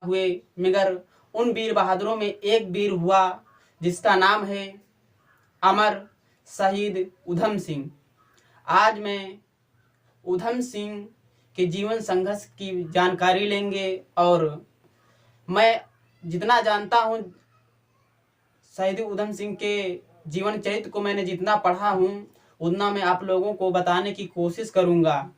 हुए, मगर उन वीर बहादुरों में एक वीर हुआ जिसका नाम है अमर शहीद उधम सिंह। आज मैं उधम सिंह के जीवन संघर्ष की जानकारी लेंगे और मैं जितना जानता हूँ शहीद उधम सिंह के जीवन चरित्र को मैंने जितना पढ़ा हूँ उतना मैं आप लोगों को बताने की कोशिश करूँगा।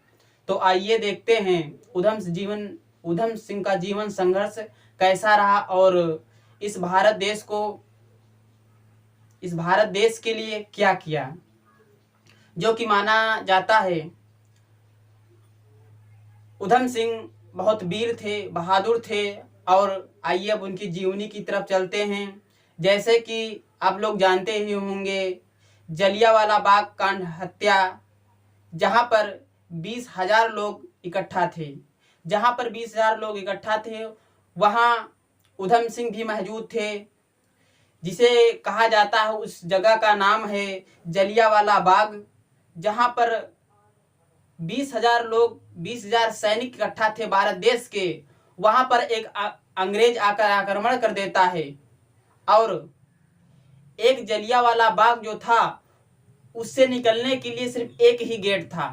तो आइए देखते हैं उधम सिंह का जीवन संघर्ष कैसा रहा और इस भारत देश के लिए क्या किया। जो कि माना जाता है उधम सिंह बहुत वीर थे, बहादुर थे। और आइए अब उनकी जीवनी की तरफ चलते हैं। जैसे कि आप लोग जानते ही होंगे जलियांवाला बाग कांड हत्या, जहां पर 20,000 लोग इकट्ठा थे, वहां उधम सिंह भी मौजूद थे, जिसे कहा जाता है उस जगह का नाम है जलियांवाला बाग, जहां पर 20,000 सैनिक इकट्ठा थे भारत देश के। वहां पर एक अंग्रेज आकर आक्रमण कर देता है और एक जलियांवाला बाग जो था उससे निकलने के लिए सिर्फ एक ही गेट था।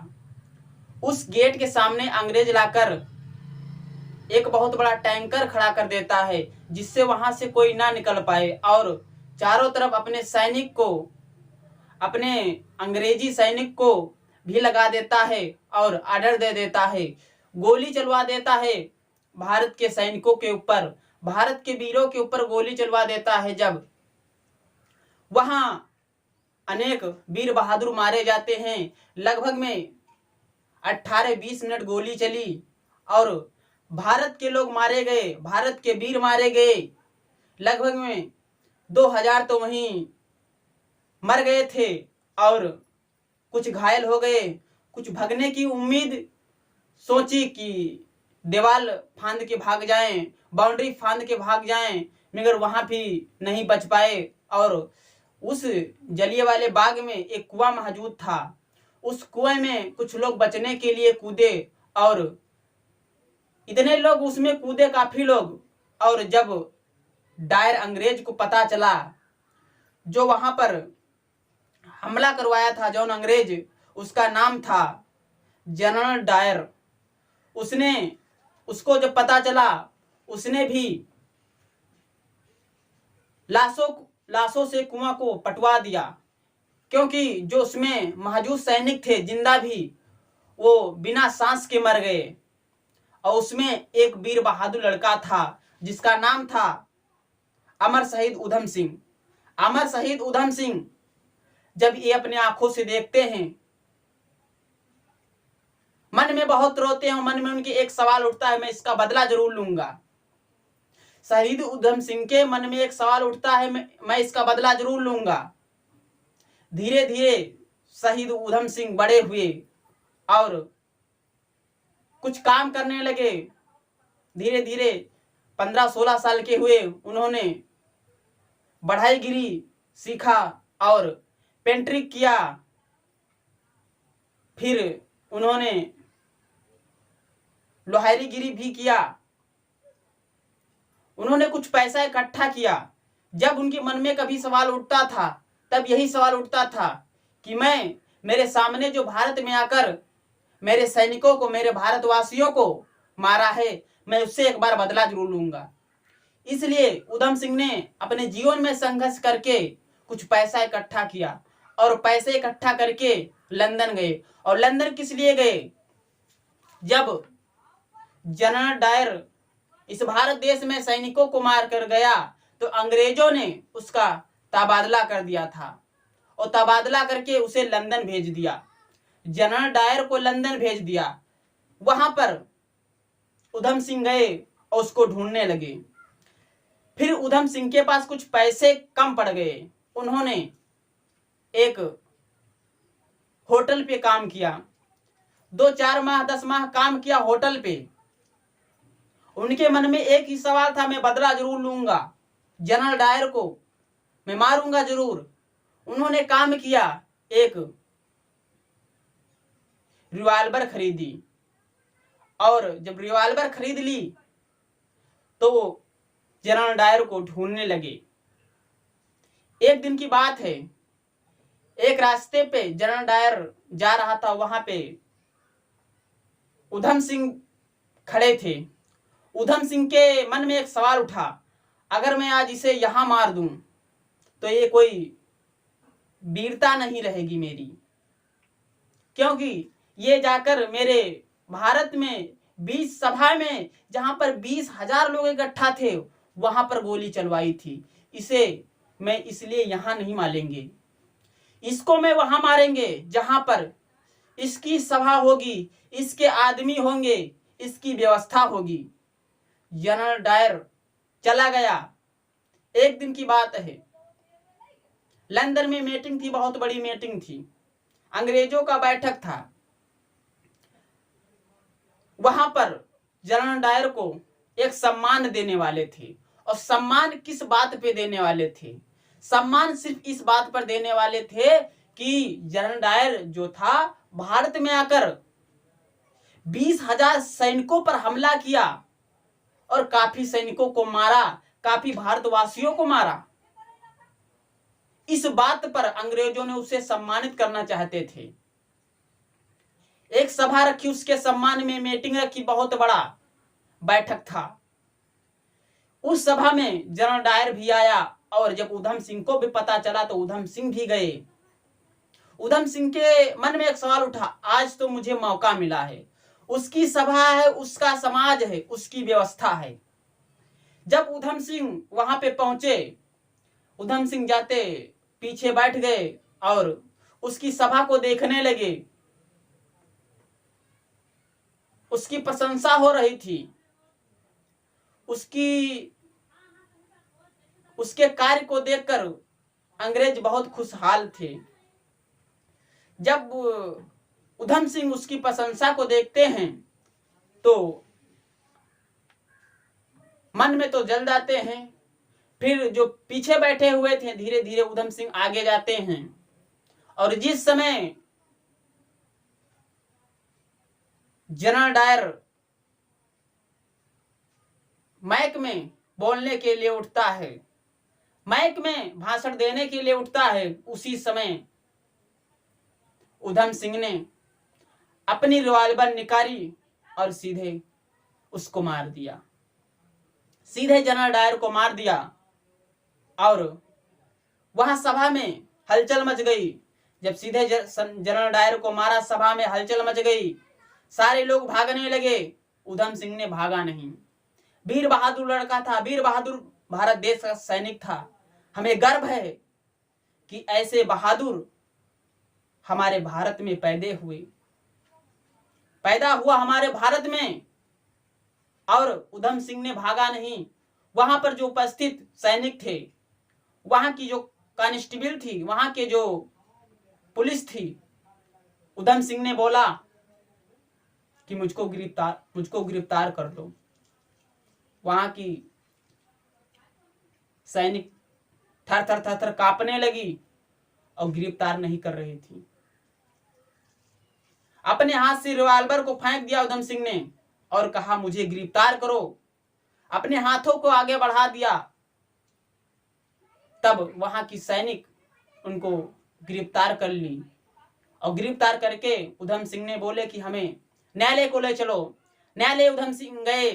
उस गेट के सामने अंग्रेज लाकर एक बहुत बड़ा टैंकर खड़ा कर देता है, जिससे वहां से कोई ना निकल पाए और चारों तरफ अपने अंग्रेजी सैनिक को भी लगा देता है और आर्डर दे देता है, गोली चलवा देता है भारत के सैनिकों के ऊपर, भारत के वीरों के ऊपर गोली चलवा देता है। जब वहां अनेक वीर बहादुर मारे जाते हैं, लगभग में 18-20 मिनट गोली चली और भारत के लोग मारे गए, भारत के वीर मारे गए। लगभग में 2,000 तो वहीं मर गए थे और कुछ घायल हो गए। कुछ भगने की उम्मीद सोची कि दीवार फांद के भाग जाएं, बाउंड्री फांद के भाग जाएं, मगर वहां भी नहीं बच पाए। और उस जलियांवाले बाग में एक कुआं मौजूद था, उस कुएं में कुछ लोग बचने के लिए कूदे और इतने लोग उसमें कूदे, काफी लोग। और जब डायर अंग्रेज को पता चला, जो वहां पर हमला करवाया था जॉन अंग्रेज, उसका नाम था जनरल डायर, उसको जब पता चला उसने भी लाशों से कुआं को पटवा दिया, क्योंकि जो उसमें मौजूद सैनिक थे जिंदा भी, वो बिना सांस के मर गए। और उसमें एक वीर बहादुर लड़का था जिसका नाम था अमर शहीद उधम सिंह। अमर शहीद उधम सिंह जब ये अपने आंखों से देखते हैं, मन में बहुत रोते हैं। मन में उनके एक सवाल उठता है, मैं इसका बदला जरूर लूंगा। शहीद उधम सिंह के मन में एक सवाल उठता है, मैं इसका बदला जरूर लूंगा। धीरे धीरे शहीद उधम सिंह बड़े हुए और कुछ काम करने लगे। धीरे धीरे 15-16 साल के हुए, उन्होंने बढ़ाईगिरी सीखा और पेंट्री किया। फिर उन्होंने लोहारीगिरी भी किया। उन्होंने कुछ पैसा इकट्ठा किया। जब उनके मन में कभी सवाल उठता था, तब यही सवाल उठता था कि मेरे सामने जो भारत में आकर मेरे सैनिकों को, मेरे भारतवासियों को मारा है, मैं उससे एक बार बदला जरूर लूंगा। इसलिए उधम सिंह ने अपने जीवन में संघर्ष करके कुछ पैसा इकट्ठा किया और पैसे इकट्ठा करके लंदन गए। और लंदन किस लिए गए? जब जनरल डायर इस भारत देश में सैनिकों को मार कर गया, तो अंग्रेजों ने उसका तबादला कर दिया था और तबादला करके उसे लंदन भेज दिया। जनरल डायर को लंदन भेज दिया। वहां पर उधम सिंह गए और उसको ढूंढने लगे। फिर उधम सिंह के पास कुछ पैसे कम पड़ गए। उन्होंने एक होटल पे काम किया, 2-4 माह 10 माह काम किया होटल पे। उनके मन में एक ही सवाल था, मैं बदला जरूर लूंगा, जनरल डायर को मैं मारूंगा जरूर। उन्होंने काम किया, एक रिवाल्वर खरीदी और जब रिवाल्वर खरीद ली तो जनरल डायर को ढूंढने लगे। एक दिन की बात है, एक रास्ते पे जनरल डायर जा रहा था, वहां पे उधम सिंह खड़े थे। उधम सिंह के मन में एक सवाल उठा, अगर मैं आज इसे यहां मार दूं तो ये कोई वीरता नहीं रहेगी मेरी, क्योंकि ये जाकर मेरे भारत में 20 सभा में जहां पर 20,000 लोग इकट्ठा थे वहां पर गोली चलवाई थी। इसे मैं इसलिए यहां नहीं मारेंगे, इसको मैं वहां मारेंगे जहां पर इसकी सभा होगी, इसके आदमी होंगे, इसकी व्यवस्था होगी। जनरल डायर चला गया। एक दिन की बात है, लंदन में मीटिंग थी, बहुत बड़ी मीटिंग थी, अंग्रेजों का बैठक था। वहां पर जनरल डायर को एक सम्मान देने वाले थे, और सम्मान किस बात पे देने वाले थे? सम्मान सिर्फ इस बात पर देने वाले थे कि जनरल डायर जो था भारत में आकर 20,000 सैनिकों पर हमला किया और काफी सैनिकों को मारा, काफी भारतवासियों को मारा। इस बात पर अंग्रेजों ने उसे सम्मानित करना चाहते थे। एक सभा रखी, उसके सम्मान में मीटिंग रखी, बहुत बड़ा बैठक था। उस सभा में जनरल डायर भी आया, और जब उधम सिंह को भी पता चला तो उधम सिंह भी गए। उधम सिंह के मन में एक सवाल उठा, आज तो मुझे मौका मिला है, उसकी सभा है, उसका समाज है, उसकी व्यवस्था है। जब उधम सिंह वहां पे पहुंचे, उधम सिंह जाते पीछे बैठ गए और उसकी सभा को देखने लगे। उसकी प्रशंसा हो रही थी, उसके कार्य को देखकर अंग्रेज बहुत खुशहाल थे। जब उधम सिंह उसकी प्रशंसा को देखते हैं तो मन में तो जल जाते हैं। फिर जो पीछे बैठे हुए थे, धीरे धीरे उधम सिंह आगे जाते हैं, और जिस समय जनरल डायर माइक में बोलने के लिए उठता है, माइक में भाषण देने के लिए उठता है, उसी समय उधम सिंह ने अपनी रिवॉल्वर निकाली और सीधे उसको मार दिया, सीधे जनरल डायर को मार दिया। और वहां सभा में हलचल मच गई। जब सीधे जनरल डायर को मारा, सभा में हलचल मच गई, सारे लोग भागने लगे। उधम सिंह ने भागा नहीं। वीर बहादुर लड़का था, वीर बहादुर भारत देश का सैनिक था। हमें गर्व है कि ऐसे बहादुर हमारे भारत में पैदा हुआ हमारे भारत में। और उधम सिंह ने भागा नहीं। वहां पर जो उपस्थित सैनिक थे, वहां की जो कांस्टेबल थी, वहां के जो पुलिस थी, उधम सिंह ने बोला कि मुझको गिरफ्तार कर दो। वहां की सैनिक थर थर थर थर कांपने लगी और गिरफ्तार नहीं कर रही थी। अपने हाथ से रिवॉल्वर को फेंक दिया उधम सिंह ने और कहा, मुझे गिरफ्तार करो। अपने हाथों को आगे बढ़ा दिया। तब वहां की सैनिक उनको गिरफ्तार कर ली, और गिरफ्तार करके उधम सिंह ने बोले कि हमें न्यायालय को ले चलो। न्यायालय उधम सिंह गए।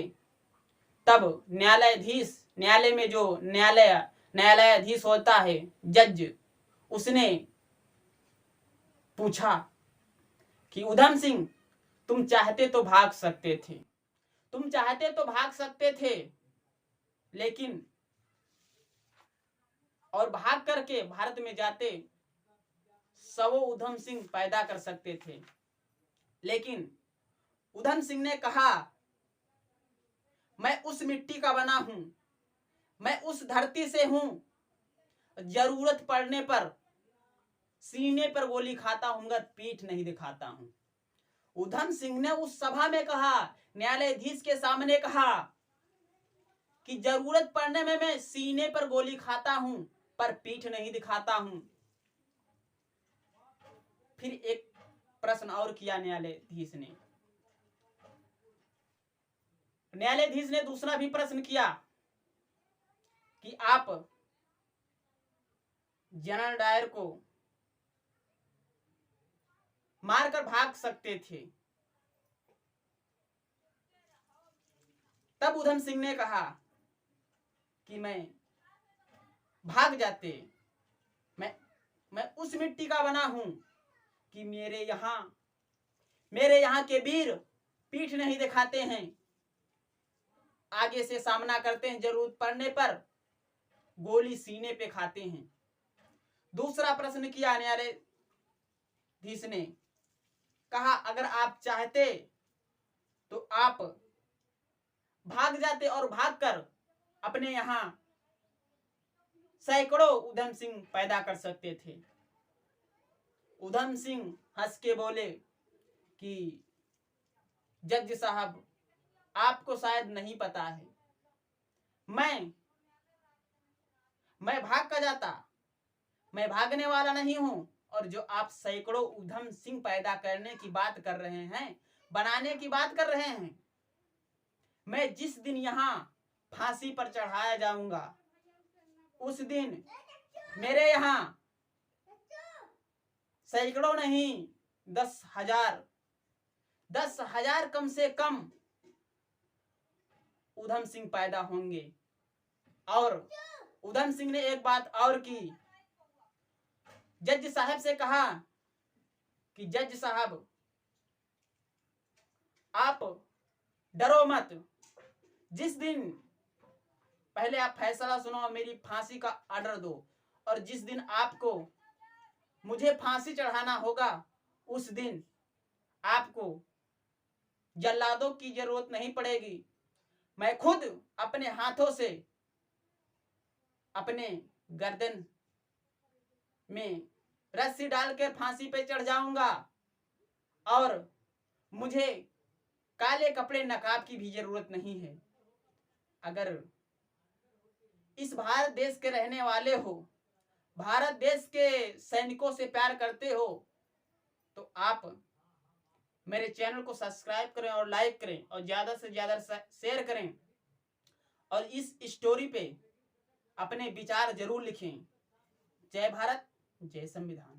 तब न्यायालय में जो न्यायालयाधीश होता है, जज, उसने पूछा कि उधम सिंह, तुम चाहते तो भाग सकते थे, लेकिन और भाग करके भारत में जाते 100 उधम सिंह पैदा कर सकते थे। लेकिन उधम सिंह ने कहा, मैं उस मिट्टी का बना हूं, मैं उस धरती से हूं, जरूरत पड़ने पर सीने पर गोली खाता हूं, पीठ नहीं दिखाता हूं। उधम सिंह ने उस सभा में कहा, न्यायाधीश के सामने कहा कि जरूरत पड़ने में मैं सीने पर गोली खाता हूं, पर पीठ नहीं दिखाता हूं। फिर एक प्रश्न और किया न्यायाधीश ने। न्यायाधीश ने दूसरा भी प्रश्न किया कि आप जनरल डायर को मारकर भाग सकते थे। तब उधम सिंह ने कहा कि मैं भाग जाते, मैं उस मिट्टी का बना हूं कि मेरे यहां के वीर पीठ नहीं दिखाते हैं, आगे से सामना करते हैं, जरूरत पड़ने पर गोली सीने पे खाते हैं। दूसरा प्रश्न किया न्यायाधीश ने, कहा अगर आप चाहते तो आप भाग जाते और भागकर अपने यहां सैकड़ों उधम सिंह पैदा कर सकते थे। उधम सिंह हंस के बोले कि जज साहब, आपको शायद नहीं पता है, मैं भाग कर जाता, मैं भागने वाला नहीं हूं। और जो आप सैकड़ों उधम सिंह पैदा करने की बात कर रहे हैं, बनाने की बात कर रहे हैं, मैं जिस दिन यहां फांसी पर चढ़ाया जाऊंगा उस दिन मेरे यहां सैकड़ों नहीं 10,000 कम से कम उधम सिंह पैदा होंगे। और उधम सिंह ने एक बात और की, जज साहब से कहा कि जज साहब, आप डरो मत, जिस दिन पहले आप फैसला सुनो, मेरी फांसी का ऑर्डर दो, और जिस दिन आपको मुझे फांसी चढ़ाना होगा उस दिन आपको जल्लादों की जरूरत नहीं पड़ेगी, मैं खुद अपने हाथों से अपने गर्दन में रस्सी डालकर फांसी पे चढ़ जाऊंगा, और मुझे काले कपड़े नकाब की भी जरूरत नहीं है। अगर इस भारत देश के रहने वाले हो, भारत देश के सैनिकों से प्यार करते हो, तो आप मेरे चैनल को सब्सक्राइब करें और लाइक करें और ज्यादा से ज्यादा शेयर करें, और इस स्टोरी पे अपने विचार जरूर लिखें। जय भारत, जय संविधान।